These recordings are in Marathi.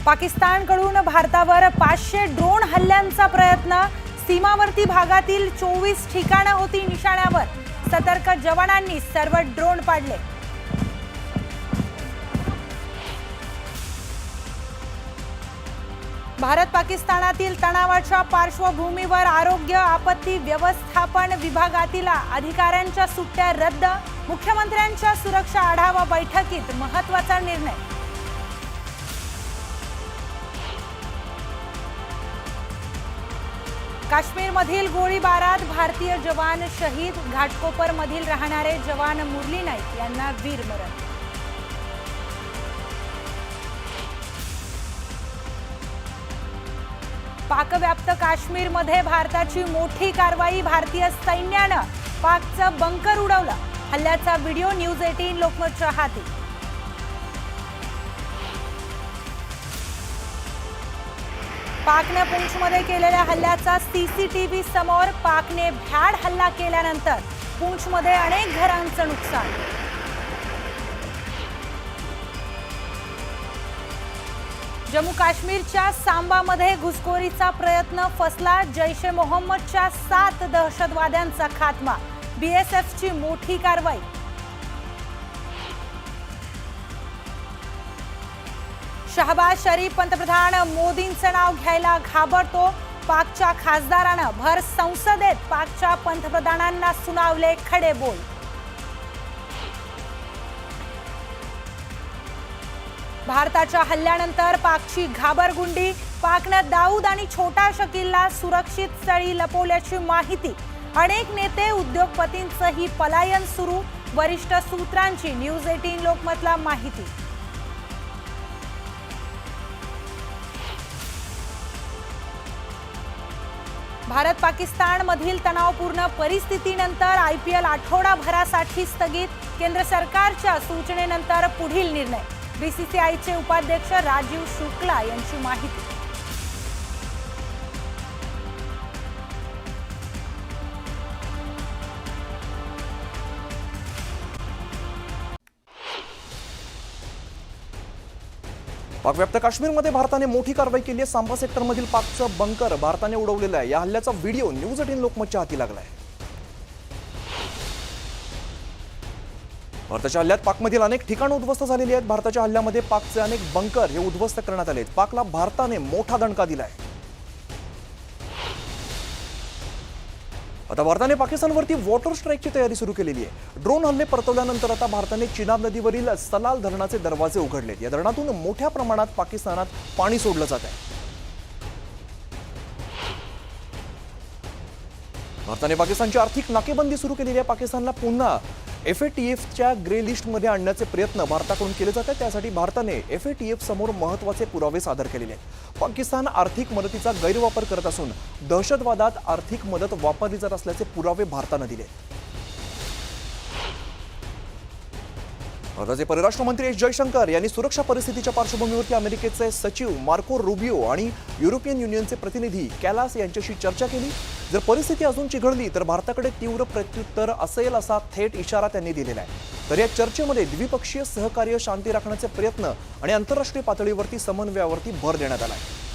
पाकिस्तानकडून भारतावर 500 ड्रोन हल्ल्यांचा प्रयत्न। सीमावर्ती भागातील 24 ठिकाणं होती निशाण्यावर। सतर्क जवानांनी सर्व ड्रोन पाडले। भारत पाकिस्तानातील तणावाच्या पार्श्वभूमीवर आरोग्य आपत्ती व्यवस्थापन विभागातील अधिकाऱ्यांच्या सुट्ट्या रद्द। मुख्यमंत्र्यांच्या सुरक्षा आढावा बैठकीत महत्त्वाचा निर्णय। काश्मीरमधील गोळीबारात भारतीय जवान शहीद। घाटकोपरमधील राहणारे जवान मुरली नाईक यांना वीरमरण। पाकव्याप्त काश्मीरमध्ये भारताची मोठी कारवाई। भारतीय सैन्यानं पाकचं बंकर उडवलं। हल्ल्याचा व्हिडिओ न्यूज 18 लोकमतच्या हाती। पाकने पुंछमध्ये केलेल्या हल्ल्याचा सीसीटीव्ही समोर। पाकने भ्याड हल्ला केल्यानंतर पुंछमध्ये अनेक घरांचं नुकसान। जम्मू काश्मीरच्या सांबामध्ये घुसखोरीचा प्रयत्न फसला। जैश ए मोहम्मदच्या 7 दहशतवाद्यांचा खात्मा। बीएसएफची मोठी कारवाई। शहबाज शरीफ पंतप्रधान मोदींचं नाव घ्यायला घाबरतो। पाकच्या खासदारानं भर संसदेत पाकच्या पंतप्रधानांना सुनावले खडे बोल। भारताच्या हल्ल्यानंतर पाकची घाबरगुंडी। पाकनं दाऊद आणि छोटा शकीलला सुरक्षित स्थळी लपवल्याची माहिती। अनेक नेते उद्योगपतींचंही पलायन सुरू। वरिष्ठ सूत्रांची न्यूज 18 लोकमतला माहिती। भारत पाकिस्तान मधील तणावपूर्ण परिस्थितीनंतर आयपीएल आठवडाभरासाठी स्थगित। केंद्र सरकारच्या सूचनेनंतर पुढील निर्णय। बीसीसीआयचे उपाध्यक्ष राजीव शुक्ला यांची माहिती। पाकव्याप्त काश्मीरमध्ये भारताने मोठी कारवाई केली आहे। सांबा सेक्टरमधील पाकचं बंकर भारताने उडवलेलं आहे। या हल्ल्याचा व्हिडिओ न्यूज 18 लोकमतच्या हाती लागला आहे। भारताच्या हल्ल्यात पाकमधील अनेक ठिकाणं उद्ध्वस्त झालेली आहेत। भारताच्या हल्ल्यामध्ये पाकचे अनेक बंकर हे उद्ध्वस्त करण्यात आले आहेत। पाकला भारताने मोठा दणका दिलाय। आता भारताने पाकिस्तानवरती वॉटर स्ट्राईकची तयारी सुरू केलेली आहे। ड्रोन हल्ले परतवल्यानंतर आता भारताने चिनाब नदीवरील सलाल धरणाचे दरवाजे उघडलेत। या धरणातून मोठ्या प्रमाणात पाकिस्तानात पाणी सोडलं जात आहे। भारताने पाकिस्तानची आर्थिक नाकेबंदी सुरू केलेली आहे। पाकिस्तानला पुन्हा एफएटीएफच्या ग्रे लिस्टमध्ये आणण्याचे प्रयत्न भारताकडून केले जात आहेत। त्यासाठी भारताने एफएटीएफ समोर महत्त्वाचे पुरावे सादर केलेले आहेत। पाकिस्तान आर्थिक मदतीचा गैरवापर करत असून दहशतवादात आर्थिक मदत वापरली जात असल्याचे पुरावे भारताने दिले। भारताचे परराष्ट्र मंत्री एस जयशंकर यांनी सुरक्षा परिस्थितीच्या पार्श्वभूमीवरती अमेरिकेचे सचिव मार्को रुबियो आणि युरोपियन युनियनचे प्रतिनिधी कॅलास यांच्याशी चर्चा केली। जर परिस्थिती अजून चिघळली तर भारताकडे तीव्र प्रत्युत्तर असेल असा थेट इशारा त्यांनी दिलेला आहे। तर या चर्चेमध्ये द्विपक्षीय सहकार्य, शांती राखण्याचे प्रयत्न आणि आंतरराष्ट्रीय पातळीवरती समन्वयावरती भर देण्यात आला आहे।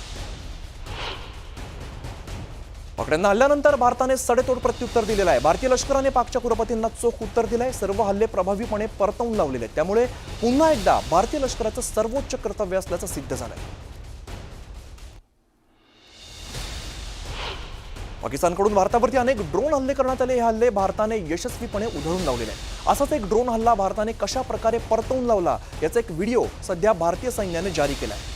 पाकड्यांना हल्ल्यानंतर भारताने सडेतोड प्रत्युत्तर दिलेलं आहे। भारतीय लष्कराने पाकच्या कुरापतींना चोख उत्तर दिलंय। सर्व हल्ले प्रभावीपणे परतवून लावलेले आहेत। त्यामुळे पुन्हा एकदा भारतीय लष्कराचं सर्वोच्च कर्तव्य असल्याचं सिद्ध झालंय। पाकिस्तानकडून भारतावरती अनेक ड्रोन हल्ले करण्यात आले। हे हल्ले भारताने यशस्वीपणे उधळून लावलेले आहेत। असाच एक ड्रोन हल्ला भारताने कशा प्रकारे परतवून लावला याचा एक व्हिडिओ सध्या भारतीय सैन्याने जारी केला आहे।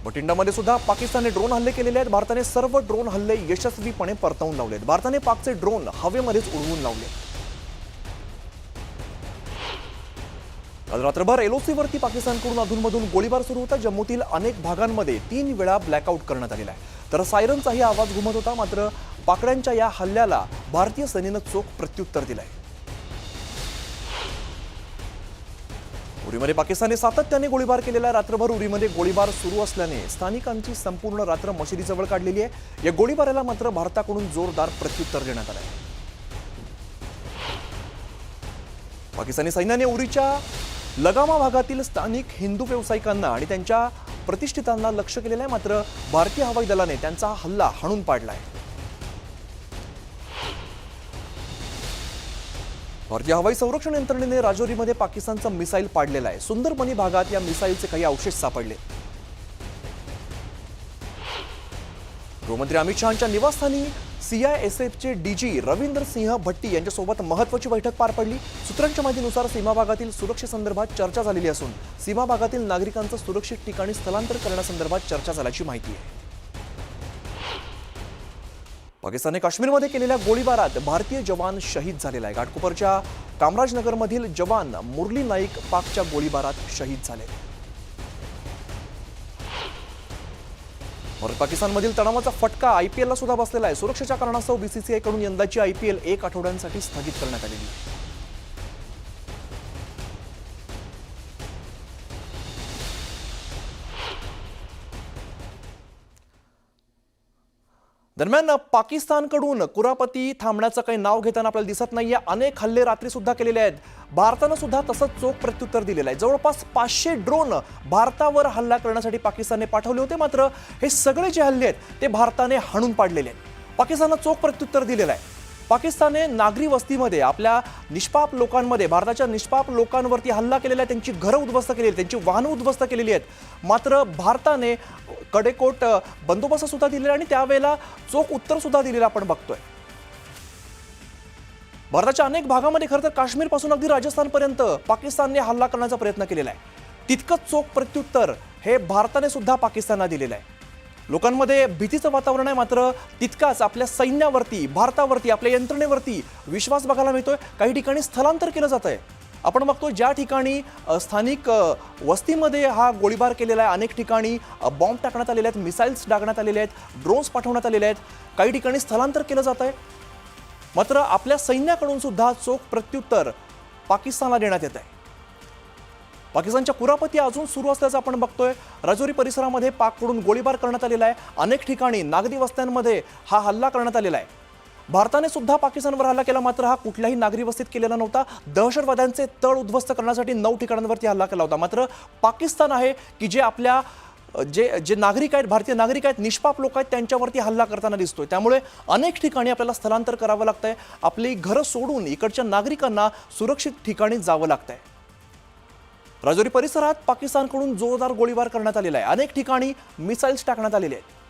बठिंडामध्ये सुद्धा पाकिस्तानने ड्रोन हल्ले केलेले आहेत। भारताने सर्व ड्रोन हल्ले यशस्वीपणे परतवून लावलेत। भारताने पाकचे ड्रोन हवेमध्येच उडवून लावले। काल रात्रभर एलओसीवरती पाकिस्तानकडून अधूनमधून गोळीबार सुरू होता। जम्मूतील अनेक भागांमध्ये 3 वेळा ब्लॅकआउट करण्यात आलेला आहे। तर सायरनचाही आवाज घुमत होता। मात्र पाकड्यांच्या या हल्ल्याला भारतीय सेनेनं चोख प्रत्युत्तर दिलंय। उरीमध्ये पाकिस्तानने सातत्याने गोळीबार केलेला आहे। रात्रभर उरीमध्ये गोळीबार सुरू असल्याने स्थानिकांची संपूर्ण रात्र मशिदीजवळ काढलेली आहे। या गोळीबाराला मात्र भारताकडून जोरदार प्रत्युत्तर देण्यात आलं आहे। पाकिस्तानी सैन्याने उरीच्या लगामा भागातील स्थानिक हिंदू व्यावसायिकांना आणि त्यांच्या प्रतिष्ठितांना लक्ष्य केलेलं आहे, मात्र भारतीय हवाई दलाने त्यांचा हा हल्ला हाणून पाडलाय. भारतीय हवाई संरक्षण यंत्रणेने राजौरीमध्ये पाकिस्तानचा मिसाईल पाडलेला आहे. सुंदरबनी भागात या मिसाईलचे काही अवशेष सापडले. गृहमंत्री अमित शहांच्या निवासस्थानी सीआयएसएफचे डीजी रविंदर सिंह भट्टी यांच्यासोबत महत्त्वाची बैठक पार पडली. सूत्रांच्या माहितीनुसार सीमा भागातील सुरक्षेसंदर्भात चर्चा झालेली असून सीमा भागातील नागरिकांचं सुरक्षित ठिकाणी स्थलांतर करण्यासंदर्भात चर्चा झाल्याची माहिती आहे. पाकिस्तानने काश्मीरमध्ये केलेल्या गोळीबारात भारतीय जवान शहीद झालेला आहे. घाटकोपरच्या कामराजनगरमधील जवान मुरली नाईक पाकच्या गोळीबारात शहीद झाले. भारत पाकिस्तानमधील तणावाचा फटका आयपीएलला सुद्धा बसलेला आहे. सुरक्षेच्या कारणास्तव बीसीसीआय कडून यंदाची आयपीएल 1 आठवड्यांसाठी स्थगित करण्यात आलेली आहे. दरम्यान पाकिस्तानकडून कुरापती थांबण्याचं काही नाव घेताना आपल्याला दिसत नाहीये. अनेक हल्ले रात्री सुद्धा केलेले आहेत. भारतानं सुद्धा तसंच चोख प्रत्युत्तर दिलेलं आहे. जवळपास 500 ड्रोन भारतावर हल्ला करण्यासाठी पाकिस्तानने पाठवले होते, मात्र हे सगळे जे हल्ले आहेत ते भारताने हाणून पाडलेले आहेत. पाकिस्ताननं चोख प्रत्युत्तर दिलेलं आहे. पाकिस्तानने नागरी वस्तीमध्ये आपल्या निष्पाप लोकांमध्ये, भारताच्या निष्पाप लोकांवरती हल्ला केलेला आहे. त्यांची घरं उद्ध्वस्त केलेली आहेत, त्यांची वाहनं उद्ध्वस्त केलेली आहेत. मात्र भारताने कडेकोट बंदोबस्त सुद्धा दिलेला आणि त्यावेळेला चोख उत्तर सुद्धा दिलेलं आपण बघतोय. भारताच्या अनेक भागामध्ये खरं तर काश्मीरपासून अगदी राजस्थानपर्यंत पाकिस्तानने हल्ला करण्याचा प्रयत्न केलेला आहे. तितकंच चोख प्रत्युत्तर हे भारताने सुद्धा पाकिस्तानला दिलेलं आहे. लोकांमध्ये भीतीचं वातावरण आहे, मात्र तितकाच आपल्या सैन्यावरती, भारतावरती, आपल्या यंत्रणेवरती विश्वास बघायला मिळतोय. काही ठिकाणी स्थलांतर केलं जात आहे. आपण बघतो ज्या ठिकाणी स्थानिक वस्तीमध्ये हा गोळीबार केलेला आहे, अनेक ठिकाणी बॉम्ब टाकण्यात आलेले आहेत, मिसाईल्स टाकण्यात आलेले आहेत, ड्रोन्स पाठवण्यात आलेले आहेत. काही ठिकाणी स्थलांतर केलं जात आहे. मात्र आपल्या सैन्याकडून सुद्धा चोख प्रत्युत्तर पाकिस्तानला देण्यात येत आहे. पाकिस्तानच्या कुरापती अजून सुरू असल्याचं आपण बघतोय. राजौरी परिसरामध्ये पाककडून गोळीबार करण्यात आलेला आहे. अनेक ठिकाणी नागरी वस्त्यांमध्ये हा हल्ला करण्यात आलेला आहे. भारताने सुद्धा पाकिस्तानवर हल्ला केला, मात्र हा कुठल्याही नागरी वस्तीत केलेला नव्हता. दहशतवाद्यांचे तळ उद्ध्वस्त करण्यासाठी 9 ठिकाणांवरती हल्ला केला होता. मात्र पाकिस्तान आहे की जे आपल्या जे नागरिक आहेत, भारतीय नागरिक आहेत, निष्पाप लोक आहेत, त्यांच्यावरती हल्ला करताना दिसतोय. त्यामुळे अनेक ठिकाणी आपल्याला स्थलांतर करावं लागतंय. आपली घरं सोडून इकडच्या नागरिकांना सुरक्षित ठिकाणी जावं लागतंय. राजौरी परिसरात पाकिस्तानकडून जोरदार गोळीबार करण्यात आलेला आहे. अनेक ठिकाणी मिसाईल्स टाकण्यात आलेले आहेत.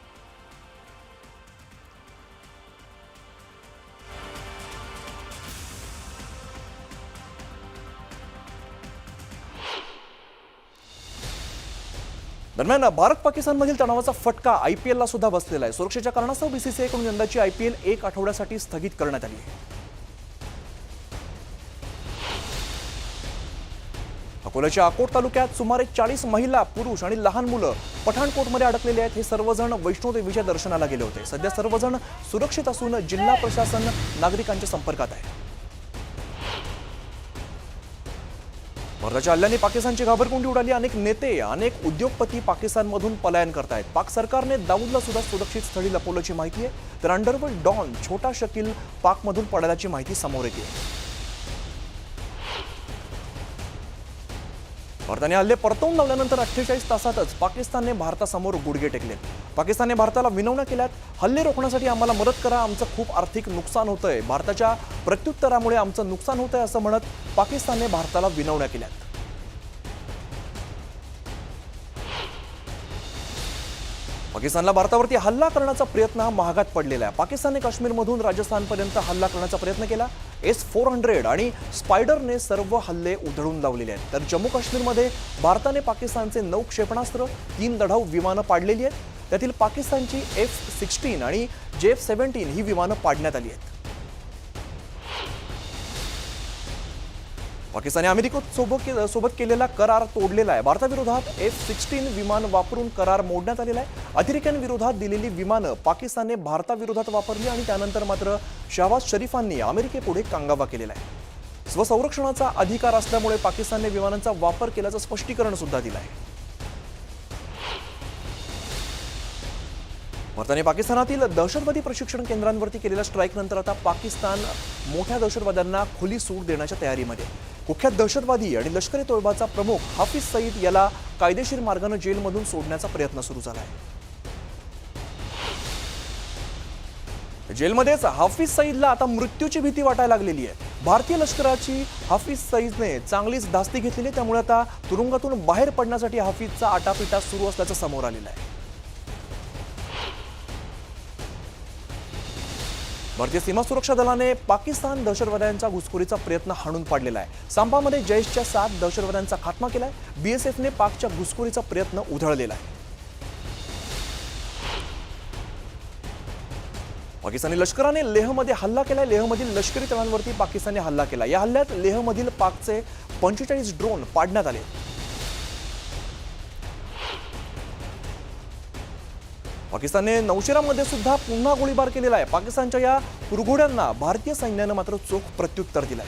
दरम्यान भारत पाकिस्तानमधील तणावाचा फटका आयपीएलला सुद्धा बसलेला आहे. सुरक्षेच्या कारणास्तव बीसीसीआय कडून यंदाची आयपीएल 1 आठवड्यासाठी स्थगित करण्यात आली आहे. अकोल्याच्या अकोट तालुक्यात सुमारे 40 महिला, पुरुष आणि लहान मुलं पठाणकोटमध्ये अडकलेले आहेत. हे सर्वजण वैष्णोदेवीच्या दर्शनाला गेले होते. सध्या सर्वजण सुरक्षित असून जिल्हा प्रशासन नागरिकांच्या संपर्कात आहे. भारताच्या हल्ल्याने पाकिस्तानची घाबरगुंडी उडाली. अनेक नेते, अनेक उद्योगपती पाकिस्तानमधून पलायन करतायत. पाक सरकारने दाऊदला सुद्धा सुरक्षित स्थळी लपवल्याची माहिती आहे. तर अंडरवर्ल्ड डॉन छोटा शकील पाकमधून पडल्याची माहिती समोर येते. भारताने हल्ले परतवून लावल्यानंतर 48 तासातच पाकिस्तानने भारतासमोर गुडघे टेकले. पाकिस्तानने भारताला विनवण्या केल्यात. हल्ले रोखण्यासाठी आम्हाला मदत करा, आमचं खूप आर्थिक नुकसान होतंय, भारताच्या प्रत्युत्तरामुळे आमचं नुकसान होतंय असं म्हणत पाकिस्तानने भारताला विनवण्या केल्यात. पाकिस्तानला भारतावरती हल्ला करण्याचा प्रयत्न हा महागात पडलेला आहे. पाकिस्तानने काश्मीरमधून राजस्थानपर्यंत हल्ला करण्याचा प्रयत्न केला. S-400 आणि स्पायडरने सर्व हल्ले उधळून लावलेले आहेत. तर जम्मू काश्मीरमध्ये भारताने पाकिस्तानचे 9 क्षेपणास्त्र, 3 लढाऊ विमानं पाडलेली आहेत. त्यातील पाकिस्तानची F-16 आणि JF-17 ही विमानं पाडण्यात आली आहेत. पाकिस्तानने अमेरिकेसोबत केलेला करार तोडलेला आहे. भारताविरोधात F-16 विमान वापरून करार मोडण्यात आलेला आहे. अतिरेक्यांविरोधात दिलेली विमानं पाकिस्तानने भारताविरोधात वापरली आणि त्यानंतर मात्र शहबाज शरीफांनी अमेरिकेपुढे कांगावा केलेला आहे. स्वसंरक्षणाचा अधिकार असल्यामुळे पाकिस्तानने विमानांचा वापर केल्याचं स्पष्टीकरण सुद्धा दिलं आहे. भारताने पाकिस्तानातील दहशतवादी प्रशिक्षण केंद्रांवरती केलेल्या स्ट्राईकनंतर आता पाकिस्तान मोठ्या दहशतवाद्यांना खुली सूट देण्याच्या तयारीमध्ये. कुख्यात दहशतवादी आणि लष्करी तोयबाचा प्रमुख हाफिज सईद याला कायदेशीर मार्गाने जेलमधून सोडण्याचा प्रयत्न सुरू झाला आहे. जेलमध्येच हाफिज सईदला आता मृत्यूची भीती वाटायला लागलेली आहे. भारतीय लष्कराची हाफिज सईदने चांगलीच धास्ती घेतलेली आहे. त्यामुळे आता तुरुंगातून बाहेर पडण्यासाठी हाफिजचा आटापिटा सुरू असल्याचं समोर आलेलं आहे. भारतीय सीमा सुरक्षा दलाने पाकिस्तान दहशतवाद्यांचा घुसखोरीचा प्रयत्न हाणून पाडलेला आहे. सांबामध्ये जैशच्या 7 दहशतवाद्यांचा खात्मा केलाय. बीएसएफने पाकच्या घुसखोरीचा प्रयत्न उधळलेला आहे. पाकिस्तानी लष्कराने लेहमध्ये हल्ला केलाय. लेहमधील लष्करी तळांवरती पाकिस्तानने हल्ला केला. या हल्ल्यात लेहमधील पाकचे 45 ड्रोन पाडण्यात आले. पाकिस्तानने नौशेरामध्ये सुद्धा पुन्हा गोळीबार केलेला आहे. पाकिस्तानच्या या कुरघोड्यांना भारतीय सैन्यानं मात्र चोख प्रत्युत्तर दिलंय.